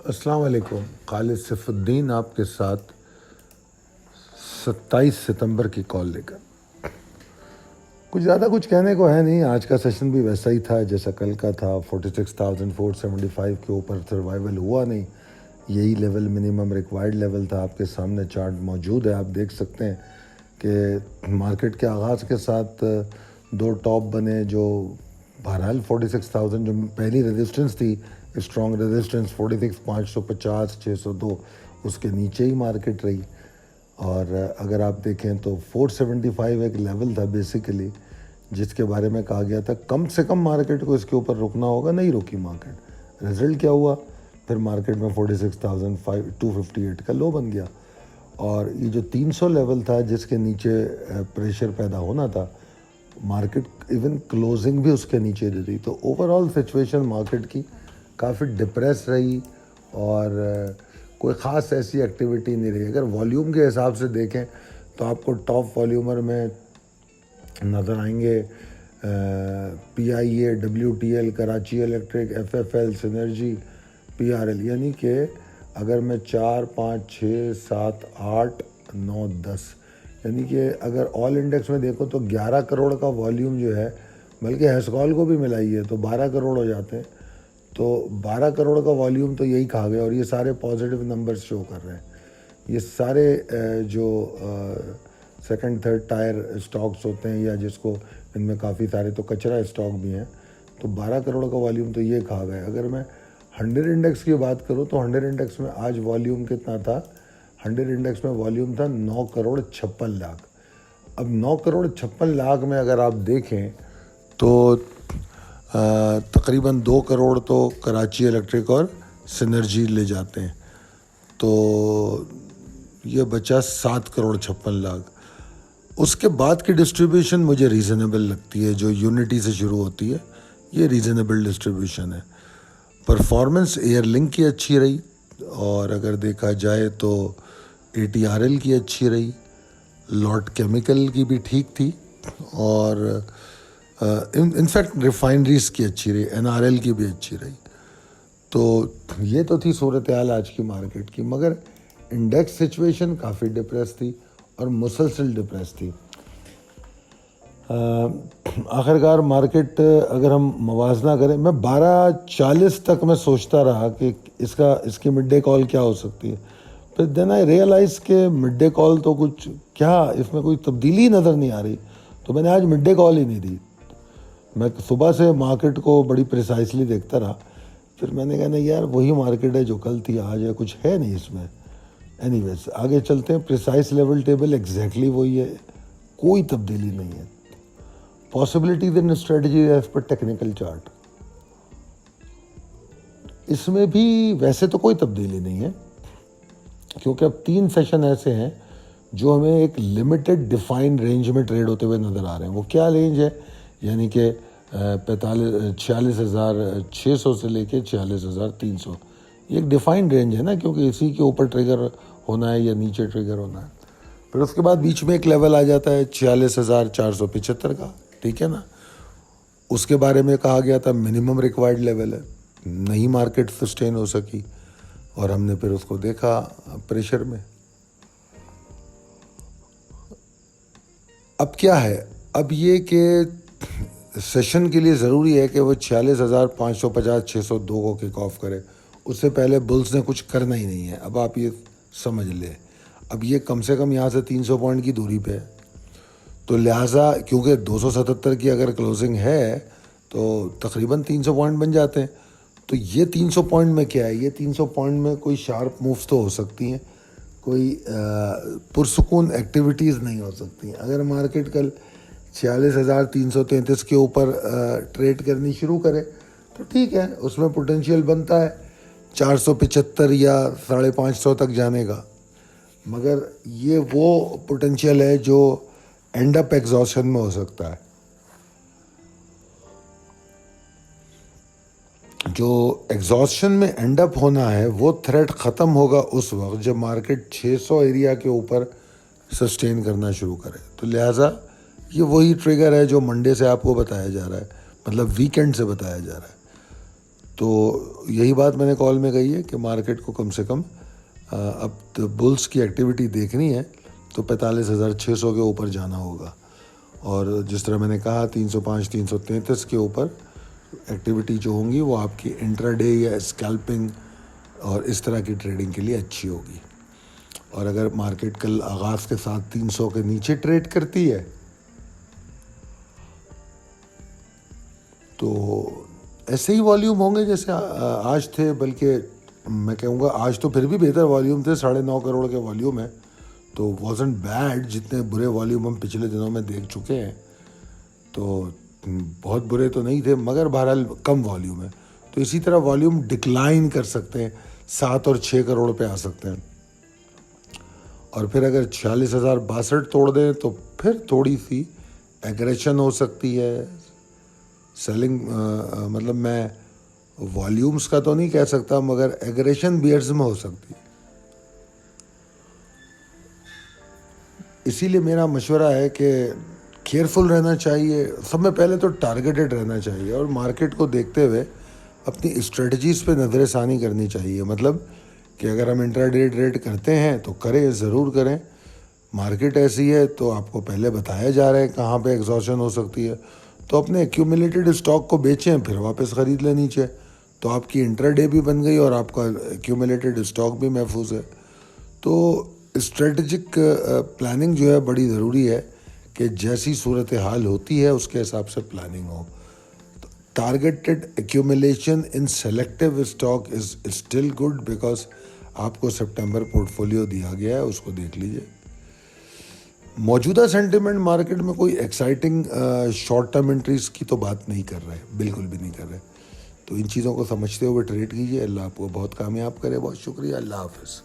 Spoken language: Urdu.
السلام علیکم. خالد سیف الدین آپ کے ساتھ 27 ستمبر کی کال لے کر. کچھ کہنے کو ہے نہیں. آج کا سیشن بھی ویسا ہی تھا جیسا کل کا تھا. 46,475 کے اوپر سروائیول ہوا نہیں. یہی لیول منیمم ریکوائرڈ لیول تھا. آپ کے سامنے چارٹ موجود ہے, آپ دیکھ سکتے ہیں کہ مارکیٹ کے آغاز کے ساتھ دو ٹاپ بنے جو بہرحال 46,000 جو پہلی ریزسٹنس تھی, اسٹرانگ ریزسٹنس 46,550 602, اس کے نیچے ہی مارکیٹ رہی. اور اگر آپ دیکھیں تو 475 ایک لیول تھا بیسیکلی, جس کے بارے میں کہا گیا تھا کم سے کم مارکیٹ کو اس کے اوپر رکنا ہوگا. نہیں رکی مارکیٹ. رزلٹ کیا ہوا؟ پھر مارکیٹ میں 46,258 کا لو بن گیا. اور یہ جو 300 لیول تھا جس کے نیچے پریشر پیدا ہونا تھا, مارکیٹ ایون کلوزنگ بھی اس کے نیچے دے دی. تو اوور آل سچویشن مارکیٹ کی کافی ڈپریس رہی اور کوئی خاص ایسی ایکٹیویٹی نہیں رہی. اگر والیوم کے حساب سے دیکھیں تو آپ کو ٹاپ والیومر میں نظر آئیں گے PIA, WTL, Karachi electric, FFL, synergy, PRL. یعنی کہ اگر میں 4 5 6 7 8 9 10 یعنی کہ اگر آل انڈیکس میں دیکھو تو 11 کروڑ کا والیوم جو ہے, بلکہ ہیسکال کو بھی ملائیے تو 12 کروڑ ہو جاتے ہیں. تو 12 کروڑ کا والیوم تو یہی کھا گیا. اور یہ سارے پازیٹیو نمبرز شو کر رہے ہیں. یہ سارے جو سیکنڈ تھرڈ ٹائر اسٹاکس ہوتے ہیں, یا جس کو ان میں کافی سارے تو کچرا اسٹاک بھی ہیں, تو 12 کروڑ کا والیوم تو یہ کھا گئے. اگر میں 100 انڈیکس کی بات کروں تو 100 انڈیکس میں آج والیوم کتنا تھا؟ 100 انڈیکس میں والیوم تھا 9 کروڑ 56 لاکھ. اب 9 کروڑ 56 لاکھ میں اگر آپ دیکھیں تو تقریباً 2 کروڑ تو کراچی الیکٹرک اور سینرجی لے جاتے ہیں, تو یہ بچا 7 کروڑ 56 لاکھ. اس کے بعد کی ڈسٹریبیوشن مجھے ریزنیبل لگتی ہے, جو یونٹی سے شروع ہوتی ہے, یہ ریزنیبل ڈسٹریبیوشن ہے. پرفارمنس ایئر لنک کی اچھی رہی, اور اگر دیکھا جائے تو ATRL کی اچھی رہی, لاٹ کیمیکل کی بھی ٹھیک تھی, اور انفیکٹ ریفائنریز کی اچھی رہی, NRL کی بھی اچھی رہی. تو یہ تو تھی صورتحال آج کی مارکیٹ کی. مگر انڈیکس سچویشن کافی ڈپریس تھی اور مسلسل ڈپریس تھی. آخرکار مارکیٹ اگر ہم موازنہ کریں, میں 12:40 تک میں سوچتا رہا کہ اس کی مڈ ڈے کال کیا ہو سکتی ہے. پھر دین آئی ریئلائز کہ مڈ ڈے کال تو کچھ کیا, اس میں کوئی تبدیلی نظر نہیں آ رہی. تو میں نے آج مڈ ڈے کال ہی نہیں دی. میں صبح سے مارکیٹ کو بڑی پریسائسلی دیکھتا رہا. پھر میں نے کہا نہیں یار, وہی مارکیٹ ہے جو کل تھی, آج ہے, کچھ ہے نہیں اس میں. اینی ویز آگے چلتے ہیں. پریسائز لیول ٹیبل ایگزیکٹلی وہی ہے, کوئی تبدیلی نہیں ہے. Possibilities and strategy as per technical chart, اس میں بھی ویسے تو کوئی تبدیلی نہیں ہے, کیونکہ اب 3 سیشن ایسے ہیں جو ہمیں ایک لمیٹڈ ڈیفائنڈ رینج میں ٹریڈ ہوتے ہوئے نظر آ رہے ہیں. وہ کیا رینج ہے؟ یعنی کہ 46,600 سے لے کے 46,300. یہ ایک ڈیفائنڈ رینج ہے نا, کیونکہ اسی کے اوپر ٹریگر ہونا ہے یا نیچے ٹریگر ہونا ہے. پھر اس کے بعد بیچ میں ایک لیول آ جاتا ہے 46,475 کا, ٹھیک ہے نا. اس کے بارے میں کہا گیا تھا منیمم ریکوائرڈ لیول ہے, نہیں مارکیٹ سسٹین ہو سکی, اور ہم نے پھر اس کو دیکھا پریشر میں. اب کیا ہے؟ اب یہ کہ سیشن کے لیے ضروری ہے کہ وہ 46,550 602 کو کک آف کرے. اس سے پہلے بلز نے کچھ کرنا ہی نہیں ہے. اب آپ یہ سمجھ لیں, اب یہ کم سے کم یہاں سے 300 پوائنٹ کی دوری پہ ہے. تو لہٰذا کیونکہ 277 کی اگر کلوزنگ ہے تو تقریباً 300 پوائنٹ بن جاتے ہیں. تو یہ 300 پوائنٹ میں کیا ہے؟ یہ 300 پوائنٹ میں کوئی شارپ مووز تو ہو سکتی ہیں, کوئی پرسکون ایکٹیویٹیز نہیں ہو سکتی ہیں. اگر مارکیٹ کل 46,333 کے اوپر ٹریڈ کرنی شروع کرے تو ٹھیک ہے, اس میں پوٹینشیل بنتا ہے 475 یا 550 تک جانے کا. مگر یہ وہ پوٹینشیل ہے جو اینڈ اپ ایگزاسشن میں ہو سکتا ہے. جو ایگزاسشن میں اینڈ اپ ہونا ہے وہ تھریٹ ختم ہوگا اس وقت جب مارکیٹ 600 ایریا کے اوپر سسٹین کرنا شروع کرے. تو لہٰذا یہ وہی ٹریگر ہے جو منڈے سے آپ کو بتایا جا رہا ہے, مطلب ویکینڈ سے بتایا جا رہا ہے. تو یہی بات میں نے کال میں کہی ہے کہ مارکیٹ کو کم سے کم اب بلز کی ایکٹیویٹی دیکھنی ہے تو 45,600 کے اوپر جانا ہوگا، اور جس طرح میں نے کہا 305 333 کے اوپر ایکٹیویٹی جو ہوں گی وہ آپ کی انٹرا ڈے یا اسکیلپنگ اور اس طرح کی ٹریڈنگ کے لیے اچھی ہوگی۔ اور اگر مارکیٹ کل آغاز کے ساتھ 300 کے نیچے ٹریڈ کرتی ہے تو ایسے ہی والیوم ہوں گے جیسے آج تھے، بلکہ میں کہوں گا آج تو پھر بھی بہتر والیوم تھے، 9.5 کروڑ کے والیوم ہے، تو وازنٹ بیڈ۔ جتنے برے والیوم ہم پچھلے دنوں میں دیکھ چکے ہیں تو بہت برے تو نہیں تھے، مگر بہرحال کم والیوم ہے، تو اسی طرح والیوم ڈکلائن کر سکتے ہیں، 7 اور 6 کروڑ پہ آ سکتے ہیں، اور پھر اگر 46,062 توڑ دیں تو پھر تھوڑی سی ایگریشن ہو سکتی ہے، سیلنگ مطلب میں والیومز کا تو نہیں کہہ سکتا، مگر ایگریشن بیئرز میں ہو سکتی ہے۔ اسی لیے میرا مشورہ ہے کہ کیئرفل رہنا چاہیے، سب میں پہلے تو ٹارگیٹڈ رہنا چاہیے، اور مارکیٹ کو دیکھتے ہوئے اپنی اسٹریٹجیز پہ نظر ثانی کرنی چاہیے۔ مطلب کہ اگر ہم انٹرا ڈے ٹریڈ کرتے ہیں تو کریں، ضرور کریں۔ مارکیٹ ایسی ہے تو آپ کو پہلے بتایا جا رہا ہے کہاں پہ ایگزاشن ہو سکتی ہے، تو اپنے ایکیومولیٹڈ اسٹاک کو بیچیں، پھر واپس خرید لیں نیچے، تو آپ کی انٹرا ڈے بھی بن گئی اور آپ کا ایکیومولیٹڈ اسٹاک بھی محفوظ ہے۔ تو اسٹریٹجک پلاننگ جو ہے بڑی ضروری ہے کہ جیسی صورتحال ہوتی ہے اس کے حساب سے planning who. Targeted accumulation in selective stock is still good, because آپ کو سپٹمبر پورٹ فولیو دیا گیا ہے، اس کو دیکھ لیجئے۔ موجودہ سینٹیمنٹ مارکیٹ میں کوئی ایکسائٹنگ شارٹ ٹرم انٹریز کی تو بات نہیں کر رہے، بالکل بھی نہیں کر رہے، تو ان چیزوں کو سمجھتے ہوئے ٹریڈ کیجیے۔ اللہ آپ کو بہت کامیاب کرے، بہت شکریہ، اللہ حافظ۔